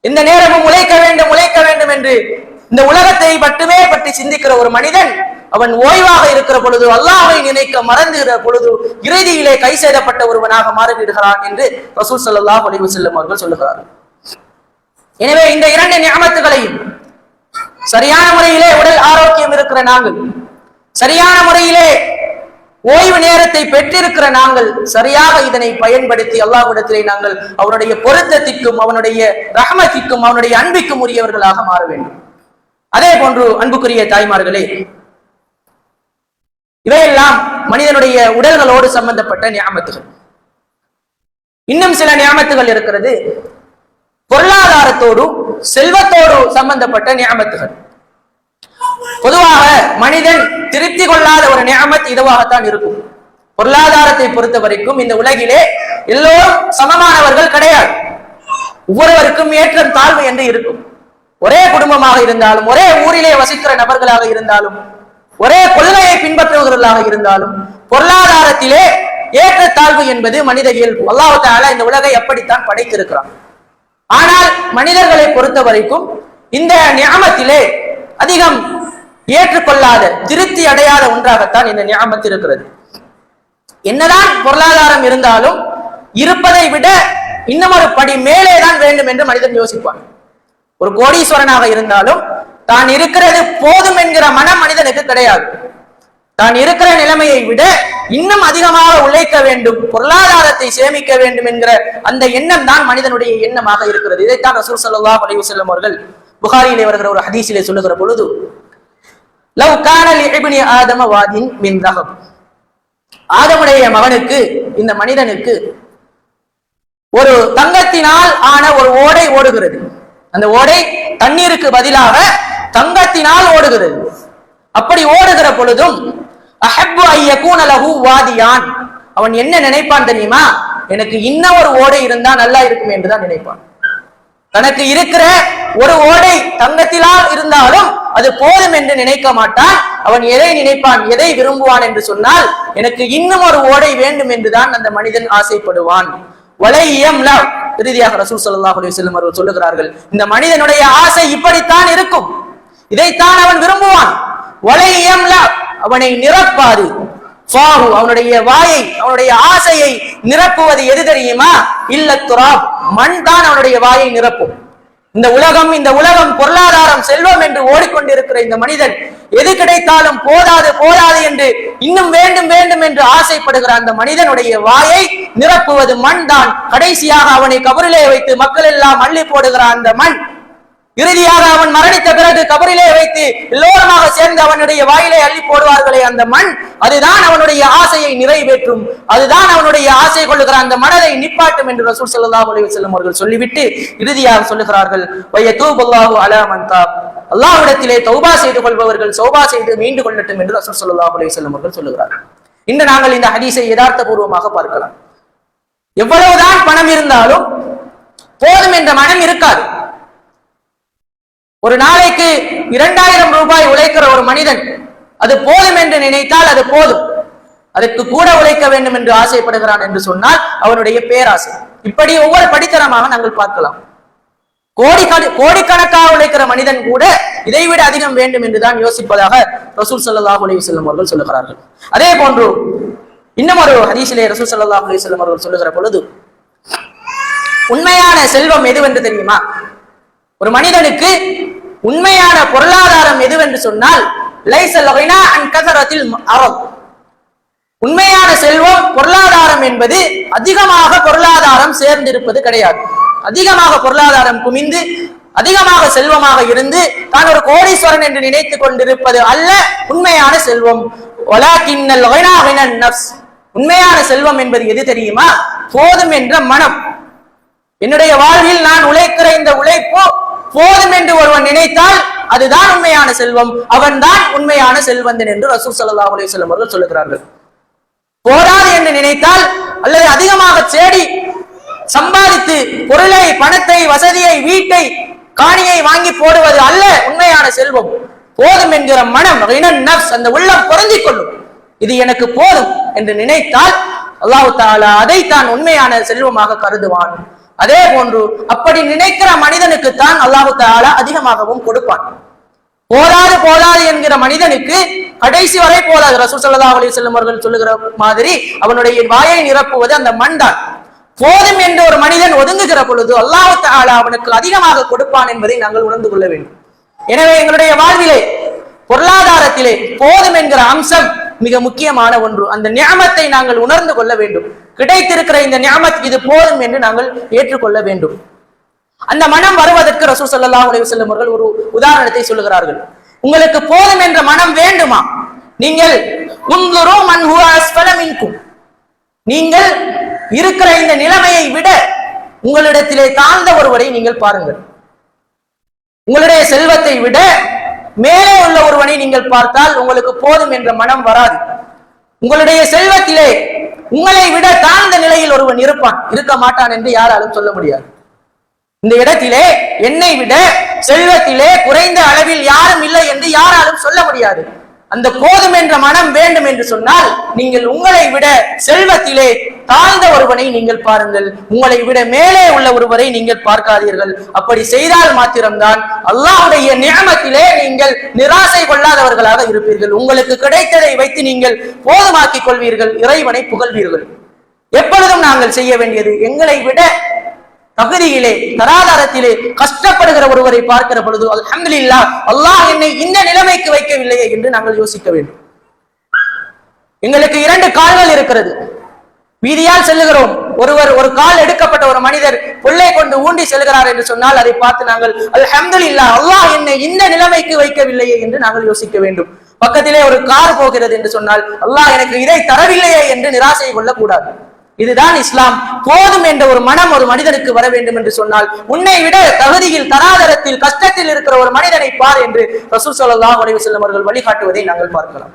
இந்த நேரமும் உழைக்க வேண்டும் என்று இந்த உலகத்தை மட்டுமே பற்றி சிந்திக்கிற ஒரு மனிதன் அவன் ஓய்வாக இருக்கிற பொழுது, அல்லாஹ்வை நினைக்க மறந்துகிற பொழுது இறுதியிலே கை செய்தப்பட்ட ஒருவனாக மாறிவிடுகிறான் என்று ரசூல் ஸல்லல்லாஹு அலைஹி வஸல்லம் அவர்கள் சொல்லுகிறார்கள். எனவே இந்த இரண்டு நிஅமத்துகளையும் சரியான முறையிலே உடல் ஆரோக்கியம் இருக்கிற நாங்கள், சரியான முறையிலே ஓய்வு நேரத்தை பெற்றிருக்கிற நாங்கள் சரியாக இதனை பயன்படுத்தி அல்லாஹ்விடத்திலே நாங்கள் அவனுடைய பொருத்தத்திற்கும் அவனுடைய ரஹ்மத்திற்கும் அவனுடைய அன்பிற்கும் உரியவர்களாக மாற வேண்டும். அதே போன்று அன்புக்குரிய தாய்மார்களே, இவையெல்லாம் மனிதனுடைய உடல்களோடு சம்பந்தப்பட்ட நியாமத்துகள். இன்னும் சில நியாமத்துகள் இருக்கிறது, பொருளாதாரத்தோடு செல்வத்தோடு சம்பந்தப்பட்ட நியாமத்துகள். பொதுவாக மனிதன் திருப்தி கொள்ளாத ஒரு நியாமத் இதுவாகத்தான் இருக்கும். பொருளாதாரத்தை பொறுத்த வரைக்கும் இந்த உலகிலே எல்லோரும் சமமானவர்கள் கிடையாது. ஒவ்வொருவருக்கும் ஏற்றம் தாழ்வு என்று இருக்கும். ஒரே குடும்பமாக இருந்தாலும், ஒரே ஊரிலே வசிக்கிற நபர்களாக இருந்தாலும், ஒரே கொள்கையை பின்பற்றுபவர்களாக இருந்தாலும் பொருளாதாரத்திலே ஏற்றத்தாழ்வு என்பது மனித இயல்பு. அல்லாஹ் தஆலா இந்த உலகை அப்படித்தான் படைத்திருக்கிறான். ஆனால் மனிதர்களை பொறுத்த வரைக்கும் இந்த நியாமத்திலே அதிகம் ஏற்றுக்கொள்ளாத, திருப்தி அடையாத ஒன்றாகத்தான் இந்த நியாமத் இருக்கிறது. என்னதான் பொருளாதாரம் இருந்தாலும் இருப்பதை விட இன்னும் ஒரு படி மேலேதான் வேண்டும் என்று மனிதன் யோசிப்பான். ஒரு கோடீஸ்வரனாக இருந்தாலும் தான் இருக்கிறது போதும் என்கிற மனம் மனிதனுக்கு கிடையாது. தான் இருக்கிற நிலைமையை விட இன்னும் அதிகமாக உழைக்க வேண்டும், பொருளாதாரத்தை சேமிக்க வேண்டும் என்கிற அந்த எண்ணம் தான் மனிதனுடைய எண்ணமாக இருக்கிறது. இதைத்தான் ரசூல் ஸல்லல்லாஹு அலைஹி வஸல்லம் அவர்கள் புகாரியிலே வருகிற ஒரு ஹதீஸிலே சொல்லுகிற பொழுது, லவ் கான லிஇப்னி ஆதம வாதின் மின் தஹப், ஆதமுடைய மகனுக்கு, இந்த மனிதனுக்கு ஒரு தங்கத்தினால் ஆன ஒரு ஓடை ஓடுகிறது. அந்த ஓடை தண்ணீருக்கு பதிலாக தங்கத்தினால் ஓடுகிறது. அப்படி ஓடுகிற பொழுதும் அஹப்பு ஐயகூன லஹு வாதியான், அவன் என்ன நினைப்பான் தெரியுமா? எனக்கு இன்னும் ஒரு ஓடை இருந்தா நல்லா இருக்கும் என்றுதான் நினைப்பான். தனக்கு இருக்கிற ஒரு ஓடை தங்கத்தினால் இருந்தாலும் அது போதும் என்று நினைக்க மாட்டான். அவன் எதை நினைப்பான், எதை விரும்புவான் என்று சொன்னால், எனக்கு இன்னும் ஒரு ஓடை வேண்டும் என்றுதான் அந்த மனிதன் ஆசைப்படுவான். இறுதியாக ரசூல் ஸல்லல்லாஹு அலைஹி வஸல்லம் அவர்கள் சொல்லுகிறார்கள், இந்த மனிதனுடைய ஆசை இப்படித்தான் இருக்கும், இதைத்தான் அவன் விரும்புவான். அவனை நிரப்பாது, அவனுடைய வாயை, அவனுடைய ஆசையை நிரப்புவது எது தெரியுமா? இல்ல துராப், மண் தான் அவனுடைய வாயை நிரப்பும். இந்த உலகம் பொருளாதாரம் செல்வம் என்று ஓடிக்கொண்டிருக்கிற இந்த மனிதன் எது கிடைத்தாலும் போதாது என்று இன்னும் வேண்டும் என்று ஆசைப்படுகிற அந்த மனிதனுடைய வாயை நிரப்புவது மண் தான். கடைசியாக அவனை கபரிலே வைத்து மக்கள் எல்லாம் அள்ளி போடுகிற அந்த மண், இறுதியாக அவன் மரணித்த பிறகு கபரிலே வைத்து எல்லோருமாக சேர்ந்து அவனுடைய வாயிலே அள்ளி போடுவார்களே அந்த மண், அதுதான் அவனுடைய ஆசையை நிறைவேற்றும், அதுதான் அவனுடைய ஆசை கொள்ளுகிற அந்த மனதை நிப்பாட்டும் என்று ரசூல் ஸல்லல்லாஹு அலைஹி வஸல்லம் அவர்கள் சொல்லிவிட்டு இறுதியாக சொல்லுகிறார்கள், வயதூபுல்லாஹு அலா மன் தாப், அல்லாஹ்விடத்திலே தௌபா செய்து கொள்பவர்கள் சௌபா செய்து மீண்டு கொள்ளட்டும் என்று ரசூல் ஸல்லல்லாஹு அலைஹி வஸல்லம் அவர்கள் சொல்லுகிறார்கள். இன்று நாங்கள் இந்த ஹதீஸை யதார்த்த பூர்வமாக பார்க்கலாம். எவ்வளவுதான் பணம் இருந்தாலும் போதும் என்ற மனம் இருக்காது. ஒரு நாளைக்கு 2000 ரூபாய் உழைக்கிற ஒரு மனிதன் அது போதும் என்று நினைத்தால் அது போதும், அதற்கு கூட உழைக்க வேண்டும் என்று ஆசைப்படுகிறான் என்று சொன்னால் அவனுடைய பேராசை. இப்படி ஒவ்வொரு படித்தரமாக நாங்கள் பார்க்கலாம். கோடிக்கணக்காக உழைக்கிற மனிதன் கூட இதைவிட அதிகம் வேண்டும் என்றுதான் யோசிப்பதாக ரசூல் ஸல்லல்லாஹு அலைஹி வஸல்லம் அவர்கள் சொல்லுகிறார்கள். அதே போன்று இன்னும் ஒரு ஹதீஸிலே ரசூல் ஸல்லல்லாஹு அலைஹி வஸல்லம் அவர்கள் சொல்லுகிற பொழுது, உண்மையான செல்வம் எதுவென்று தெரியுமா? ஒரு மனிதனுக்கு உண்மையான பொருளாதாரம் எதுவென்று சொன்னால், லைஸல் கினா அன் கஸரத்தில் அரத், உண்மையான செல்வம் பொருளாதாரம் என்பது அதிகமாக பொருளாதாரம் சேர்ந்திருப்பது கிடையாது. அதிகமாக பொருளாதாரம் குமிந்து அதிகமாக செல்வமாக இருந்து தான் ஒரு கோடீஸ்வரன் என்று நினைத்துக் கொண்டிருப்பது அல்ல உண்மையான செல்வம். வலாகின்னல் கினா கினன் நஃப்ஸ், உண்மையான செல்வம் என்பது எது தெரியுமா? போதும் என்ற மனம். என்னுடைய வாழ்வில் நான் உழைக்கிற இந்த உழைப்பு போதும் என்று ஒருவன் நினைத்தால் அதுதான் உண்மையான செல்வம், அவன் தான் உண்மையான செல்வந்தன் என்று ரசூல் ஸல்லல்லாஹு அலைஹி வஸல்லம் அவர்கள் சொல்லுகிறார்கள். போதாது என்று நினைத்தால் அல்லது அதிகமாக தேடி சம்பாதித்து பொருளை, பணத்தை, வசதியை, வீட்டை, காணியை வாங்கி போடுவது அல்ல உண்மையான செல்வம். போதும் என்கிற மனம், அந்த உள்ளம் பொருந்திக் கொள்ளும், இது எனக்கு போதும் என்று நினைத்தால் அல்லாஹ் தஆலா அதை தான் உண்மையான செல்வமாக கருதுவான். அதே போன்று அப்படி நினைக்கிற மனிதனுக்குத்தான் அல்லாஹு தஆலா அதிகமாகவும் கொடுப்பான். போதாது போதாது என்கிற மனிதனுக்கு கடைசி வரை போதாது. ரசூல் ஸல்லல்லாஹு அலைஹி வஸல்லம் அவர்கள் சொல்லுகிற மாதிரி அவனுடைய வாயை நிரப்புவது அந்த மண் தான். போதும் என்று ஒரு மனிதன் ஒதுங்குகிற பொழுது அல்லாஹ் தஆலா அவனுக்கு அதிகமாக கொடுப்பான் என்பதை நாங்கள் உணர்ந்து கொள்ள வேண்டும். எனவே எங்களுடைய வாழ்விலே பொருளாதாரத்திலே போதும் என்கிற அம்சம் மிக முக்கியமான ஒன்று. அந்த நிஅமத்தை நாங்கள் உணர்ந்து கொள்ள வேண்டும். கிடைத்திருக்கிற இந்த நிஅமத் இது போதும் என்று நாங்கள் ஏற்றுக்கொள்ள வேண்டும். அந்த மனம் வருவதற்கு ரசூல் ஸல்லல்லாஹு அலைஹி வஸல்லம் அவர்கள் ஒரு உதாரணத்தை சொல்லுகிறார்கள். உங்களுக்கு போதும் என்ற மனம் வேண்டுமா? நீங்கள் உன்துரு மன் ஹுவ அஸ்ஃபல மின்கும், நீங்கள் இருக்கிற இந்த நிலைமையை விட உங்களிடத்திலே தாழ்ந்த ஒருவரை நீங்கள் பாருங்கள். உங்களுடைய செல்வத்தை விட மேலே உள்ள ஒருவனை நீங்கள் பார்த்தால் உங்களுக்கு போதும் என்ற மனம் வராது. உங்களுடைய செல்வத்திலே உங்களை விட தாழ்ந்த நிலையில் ஒருவன் இருக்க மாட்டான் என்று யாராலும் சொல்ல முடியாது. இந்த இடத்திலே என்னை விட செல்வத்திலே குறைந்த அளவில் யாரும் இல்லை என்று யாராலும் சொல்ல முடியாது. அந்த போதும் என்ற மனம் வேண்டும் என்று சொன்னால் நீங்கள் உங்களை விட செல்வத்திலே தாழ்ந்த ஒருவனை நீங்கள் பாருங்கள், உங்களை விட மேலே உள்ள ஒருவரை நீங்கள் பார்க்காதீர்கள். அப்படி செய்தால் மாத்திரம்தான் அல்லாஹ்வுடைய நிஅமத்திலே நீங்கள் நிராசை கொள்ளாதவர்களாக இருப்பீர்கள். உங்களுக்கு கிடைத்ததை வைத்து நீங்கள் போதுமாக்கிக் கொள்வீர்கள், இறைவனை புகழ்வீர்கள். எப்பொழுதும் நாங்கள் செய்ய வேண்டியது எங்களை விட தகுதியிலே தராதாரத்திலே கஷ்டப்படுகிற ஒருவரை பார்க்கிற பொழுது அல்ஹம்துலில்லாஹ் அல்லாஹ் என்னை இந்த நிலைமைக்கு வைக்கவில்லையே என்று நாங்கள் யோசிக்க வேண்டும். எங்களுக்கு 2 கால்கள் இருக்கிறது, வீதியால் செல்லுகிறோம். ஒரு கால் எடுக்கப்பட்ட ஒரு மனிதர் புல்லை கொண்டு ஊண்டி செல்கிறார் என்று சொன்னால் அதை பார்த்து நாங்கள் அல்ஹம்துலில்லாஹ் அல்லாஹ் என்னை இந்த நிலைமைக்கு வைக்கவில்லையே என்று நாங்கள் யோசிக்க வேண்டும். பக்கத்திலே ஒரு கார் போகிறது என்று சொன்னால் அல்லாஹ் எனக்கு இதை தரவில்லையே என்று நிராசை கொள்ளக்கூடாது. இதுதான் இஸ்லாம். போதும் என்ற ஒரு மனம் ஒரு மனிதனுக்கு வர வேண்டும் என்று சொன்னால் உன்னை விட தகுதியில் தராதரத்தில் கஷ்டத்தில் இருக்கிற ஒரு மனிதனை பார் என்று ரசூல் ஸல்லல்லாஹு அலைஹி வஸல்லம் அவர்கள் வழிகாட்டுவதை நாங்கள் பார்க்கலாம்.